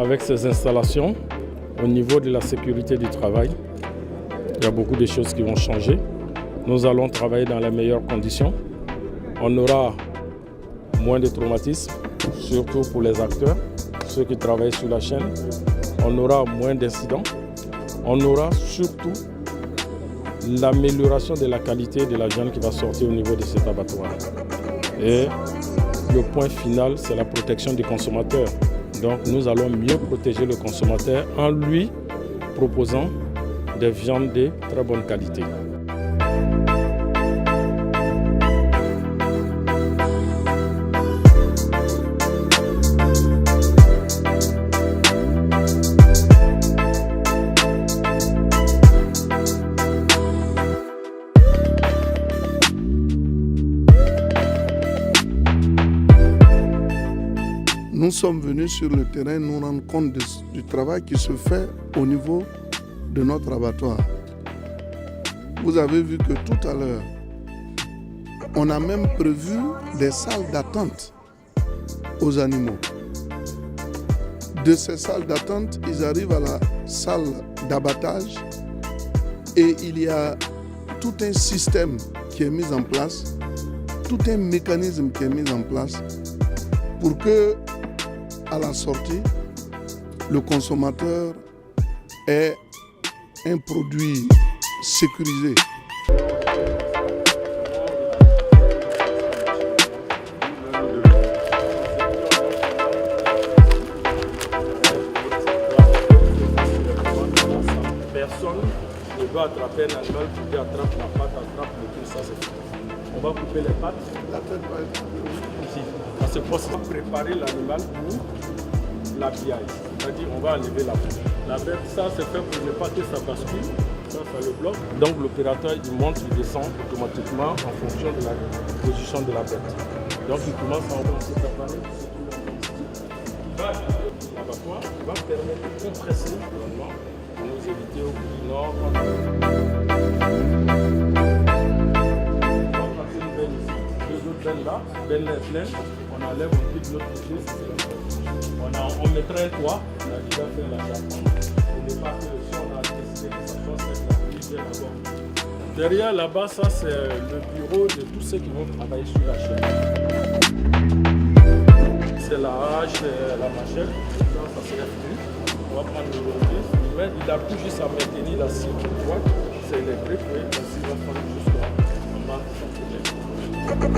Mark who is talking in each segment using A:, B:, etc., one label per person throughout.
A: avec ces installations, au niveau de la sécurité du travail, il y a beaucoup de choses qui vont changer. Nous allons travailler dans les meilleures conditions. On aura moins de traumatismes, surtout pour les acteurs, ceux qui travaillent sur la chaîne. On aura moins d'incidents. On aura surtout l'amélioration de la qualité de la viande qui va sortir au niveau de cet abattoir. Et le point final, c'est la protection du consommateur. Donc nous allons mieux protéger le consommateur en lui proposant des viandes de très bonne qualité.
B: Nous sommes venus sur le terrain nous rendre compte du travail qui se fait au niveau de notre abattoir. Vous avez vu que tout à l'heure, on a même prévu des salles d'attente aux animaux. De ces salles d'attente, ils arrivent à la salle d'abattage et il y a tout un système qui est mis en place, tout un mécanisme qui est mis en place pour que à la sortie, le consommateur ait un produit sécurisé.
A: Personne ne doit attraper un animal pour dire attrape la patte, attrape le cul, ça c'est faux. On va couper les pattes.
B: La tête va être
A: ici. À ce poste, on va préparer l'animal pour l'habillage. C'est-à-dire on va enlever la peau. La bête, ça c'est fait pour ne pas que ça bascule. Ça le bloque. Donc l'opérateur il monte, il descend automatiquement en fonction de la position de la bête. Donc il commence à envoyer cet appareil. L'abattoir va permettre de compresser l'endroit pour nous éviter au plus nord. Là, belle pleine, on enlève, on quitte l'autre côté. On mettrait un toit, on a déjà fait la charpente. Au départ, si on a décidé que ça soit cette la d'abord. Derrière là-bas, ça c'est le bureau de tous ceux qui vont travailler sur la chaîne. C'est la hache, la machette, ça serait fini. On va prendre le relevé, mais il a tout juste à maintenir la scie droite, c'est électrique, oui, la scie va prendre juste là, en bas, sans problème. Une fois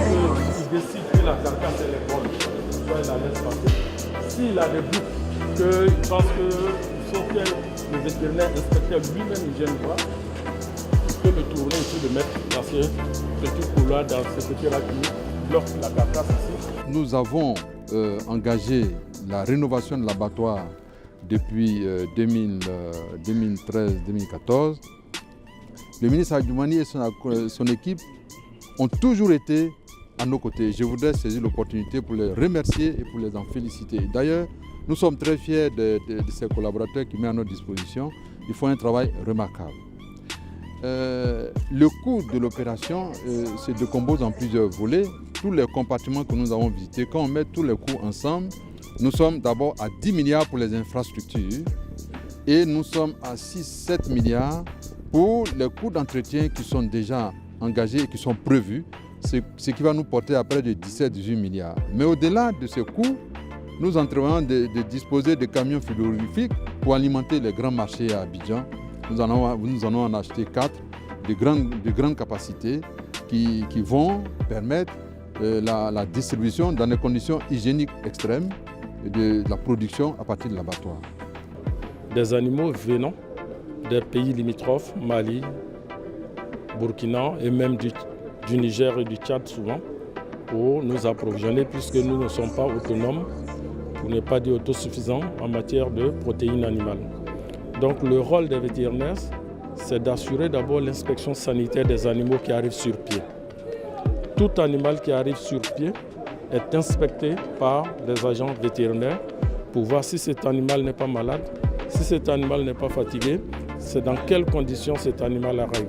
A: qu'il décide que la carcasse est bonne, soit il la laisse passer. S'il a des bouts qu'il pense qu'il faut que le vétérinaire inspecteur lui-même ne gêne pas, il peut le tourner ici, le mettre dans ce petit couloir, dans ce petit rack qui bloque la carcasse ici.
C: Nous avons engagé la rénovation de l'abattoir depuis 2013-2014. Le ministre Adjoumani et son équipe ont toujours été à nos côtés. Je voudrais saisir l'opportunité pour les remercier et pour les en féliciter. D'ailleurs, nous sommes très fiers de ces collaborateurs qui mettent à notre disposition. Ils font un travail remarquable. Le coût de l'opération se décompose en plusieurs volets. Tous les compartiments que nous avons visités, quand on met tous les coûts ensemble, nous sommes d'abord à 10 milliards pour les infrastructures et nous sommes à 6-7 milliards pour les coûts d'entretien qui sont déjà engagés et qui sont prévus, ce qui va nous porter à près de 17-18 milliards. Mais au-delà de ces coûts, nous entrevoyons de disposer de camions frigorifiques pour alimenter les grands marchés à Abidjan. Nous en allons en acheter 4 de grande capacité qui vont permettre la distribution dans des conditions hygiéniques extrêmes de la production à partir de l'abattoir.
A: Des animaux venant des pays limitrophes, Mali, Burkina et même du Niger et du Tchad souvent, pour nous approvisionner puisque nous ne sommes pas autonomes, pour ne pas dire autosuffisants en matière de protéines animales. Donc le rôle des vétérinaires, c'est d'assurer d'abord l'inspection sanitaire des animaux qui arrivent sur pied. Tout animal qui arrive sur pied est inspecté par des agents vétérinaires pour voir si cet animal n'est pas malade, si cet animal n'est pas fatigué, c'est dans quelles conditions cet animal arrive.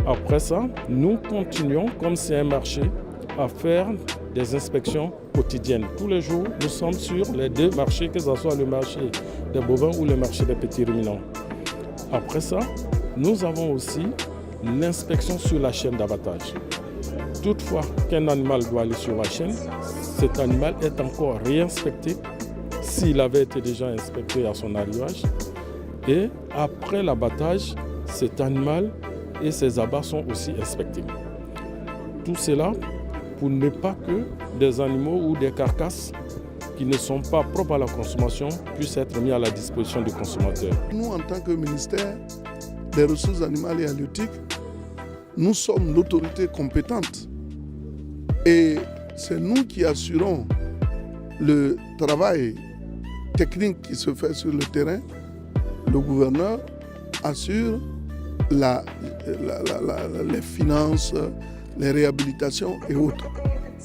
A: Après ça, nous continuons, comme c'est un marché, à faire des inspections quotidiennes. Tous les jours, nous sommes sur les 2 marchés, que ce soit le marché des bovins ou le marché des petits ruminants. Après ça, nous avons aussi l'inspection sur la chaîne d'abattage. Toutefois qu'un animal doit aller sur la chaîne, cet animal est encore réinspecté s'il avait été déjà inspecté à son arrivage. Et après l'abattage, cet animal et ses abats sont aussi inspectés. Tout cela pour ne pas que des animaux ou des carcasses qui ne sont pas propres à la consommation puissent être mis à la disposition du consommateur.
B: Nous, en tant que ministère des Ressources animales et halieutiques, nous sommes l'autorité compétente. Et c'est nous qui assurons le travail technique qui se fait sur le terrain. Le gouverneur assure les finances, les réhabilitations et autres.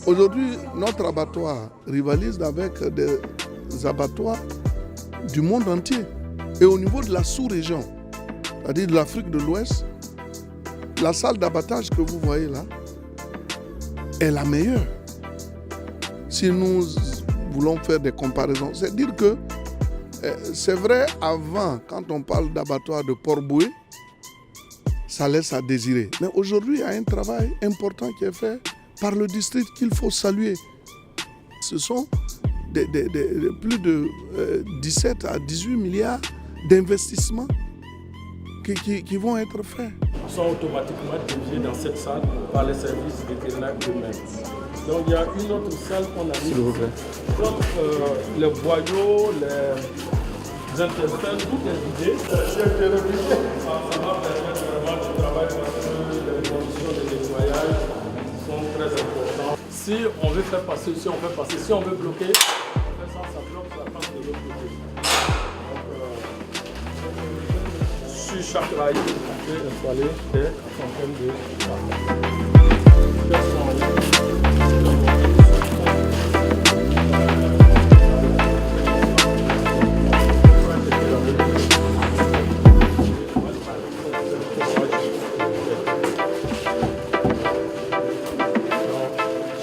B: Aujourd'hui, notre abattoir rivalise avec des abattoirs du monde entier. Et au niveau de la sous-région, c'est-à-dire de l'Afrique de l'Ouest, la salle d'abattage que vous voyez là est la meilleure. Si nous voulons faire des comparaisons, c'est dire que c'est vrai, avant, quand on parle d'abattoir de Port-Boué, ça laisse à désirer. Mais aujourd'hui, il y a un travail important qui est fait par le district qu'il faut saluer. Ce sont plus de 17 à 18 milliards d'investissements qui vont être faits.
A: Sont automatiquement déviés dans cette salle par les services vétérinaires eux-mêmes. Donc il y a une autre salle qu'on a mise. Comme les boyaux, les intestins, tout est vidé. Ça va permettre vraiment du travail parce que les conditions de nettoyage sont très importantes. Si on veut faire passer, si on fait passer, si on veut bloquer, on fait ça, ça bloque, ça passe de l'autre côté. Sur chaque rail, on peut installer des centaines de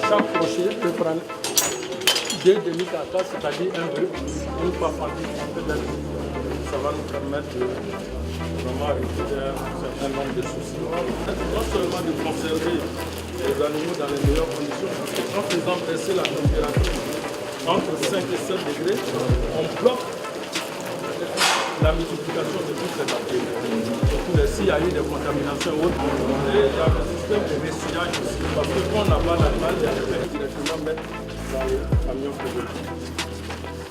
A: chaque crochet peut prendre 2 demi-carcasses, c'est-à-dire un bœuf, une fois pendu, ça va nous permettre de vraiment récupérer un certain nombre de soucis. Non seulement de conserver les animaux dans les meilleures conditions, en faisant baisser la température entre 5 et 7 degrés, on bloque la multiplication de toutes ces bactéries. S'il y a eu des contaminations ou autres, et il y a le système de ressuyage aussi, parce que quand on abat l'animal, il y a des gens directement mettre dans le camion produit.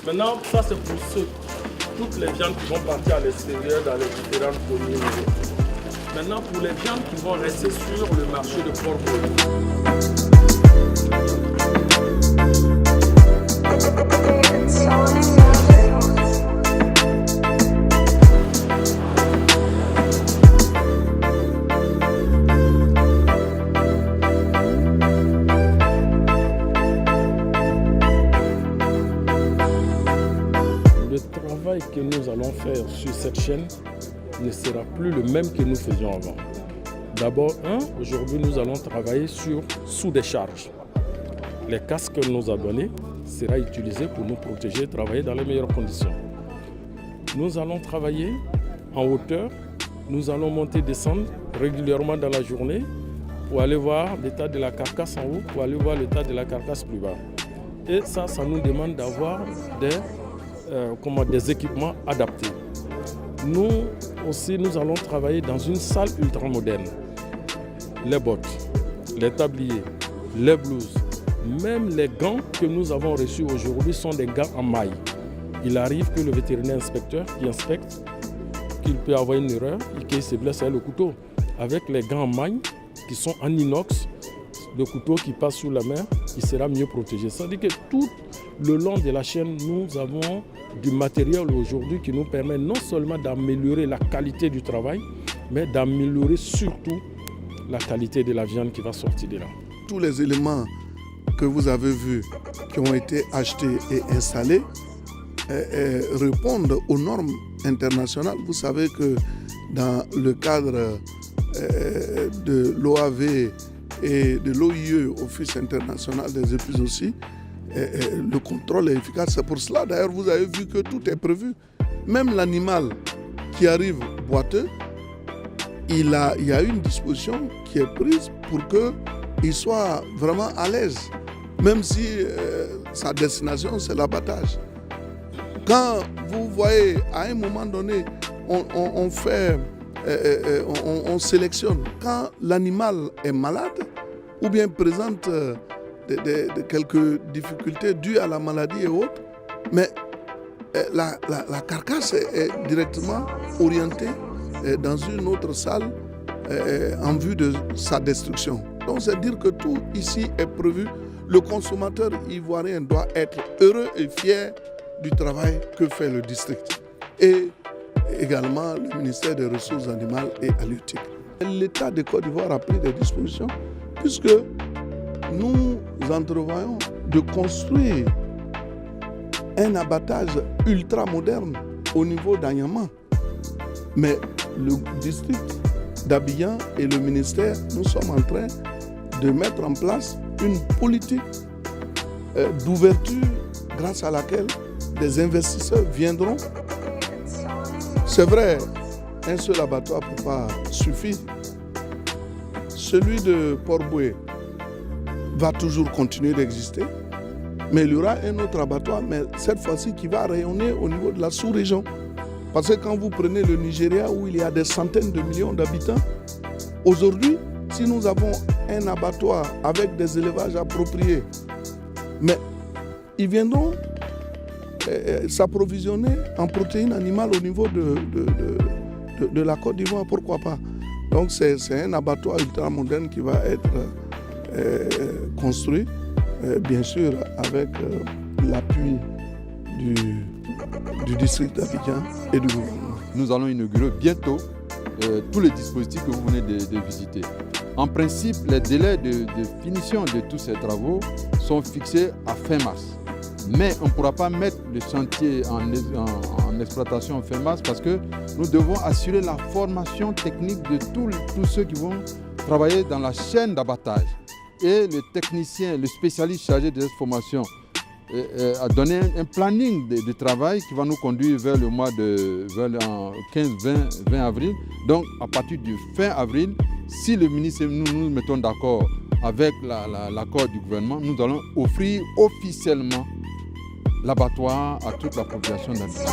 A: Maintenant, ça c'est pour toutes les viandes qui vont partir à l'extérieur dans les différentes communes. Maintenant, pour les viandes qui vont rester sur le marché de Port-Boué. Le travail que nous allons faire sur cette chaîne ne sera plus le même que nous faisions avant. D'abord, aujourd'hui nous allons travailler sur sous-décharge. Les casques que nous a donnés sera utilisé pour nous protéger et travailler dans les meilleures conditions. Nous allons travailler en hauteur, nous allons monter, descendre régulièrement dans la journée pour aller voir l'état de la carcasse en haut, pour aller voir l'état de la carcasse plus bas. Et ça nous demande d'avoir des équipements adaptés. Nous aussi, nous allons travailler dans une salle ultra moderne. Les bottes, les tabliers, les blouses, même les gants que nous avons reçus aujourd'hui sont des gants en maille. Il arrive que le vétérinaire inspecteur qui inspecte, qu'il peut avoir une erreur et qu'il se blesse avec le couteau. Avec les gants en maille qui sont en inox, le couteau qui passe sous la main, il sera mieux protégé. Ça veut dire que tout le long de la chaîne, nous avons du matériel aujourd'hui qui nous permet non seulement d'améliorer la qualité du travail, mais d'améliorer surtout la qualité de la viande qui va sortir de là.
B: Tous les éléments que vous avez vus, qui ont été achetés et installés, répondent aux normes internationales. Vous savez que dans le cadre de l'OAV et de l'OIE, Office international des épices aussi, le contrôle est efficace. C'est pour cela, d'ailleurs, vous avez vu que tout est prévu. Même l'animal qui arrive boiteux, il y a une disposition qui est prise pour qu'il soit vraiment à l'aise, même si sa destination, c'est l'abattage. Quand vous voyez, à un moment donné, on sélectionne. Quand l'animal est malade ou bien présente quelques difficultés dues à la maladie et autres, mais la carcasse est directement orientée dans une autre salle en vue de sa destruction. Donc c'est dire que tout ici est prévu. Le consommateur ivoirien doit être heureux et fier du travail que fait le district. Et également le ministère des Ressources animales et halieutiques. L'État de Côte d'Ivoire a pris des dispositions puisque nous entrevoyons de construire un abattage ultra moderne au niveau d'Anyama. Mais le district d'Abidjan et le ministère, nous sommes en train de mettre en place une politique d'ouverture grâce à laquelle des investisseurs viendront. C'est vrai, un seul abattoir ne peut pas suffire. Celui de Port-Boué va toujours continuer d'exister, mais il y aura un autre abattoir, mais cette fois-ci qui va rayonner au niveau de la sous-région. Parce que quand vous prenez le Nigeria où il y a des centaines de millions d'habitants, aujourd'hui, si nous avons un abattoir avec des élevages appropriés, mais ils viendront s'approvisionner en protéines animales au niveau de la Côte d'Ivoire, pourquoi pas. Donc c'est un abattoir ultramoderne qui va être construit, bien sûr avec l'appui du district d'Abidjan et du gouvernement.
C: Nous allons inaugurer bientôt tous les dispositifs que vous venez de visiter. En principe, les délais de finition de tous ces travaux sont fixés à fin mars. Mais on ne pourra pas mettre le chantier en exploitation fin mars parce que nous devons assurer la formation technique de tous ceux qui vont travailler dans la chaîne d'abattage. Et le technicien, le spécialiste chargé de cette formation a donné un planning de travail qui va nous conduire vers le mois de 15-20 avril. Donc à partir du fin avril, si le ministre et nous mettons d'accord avec l'accord du gouvernement, nous allons offrir officiellement l'abattoir à toute la population d'Abidjan.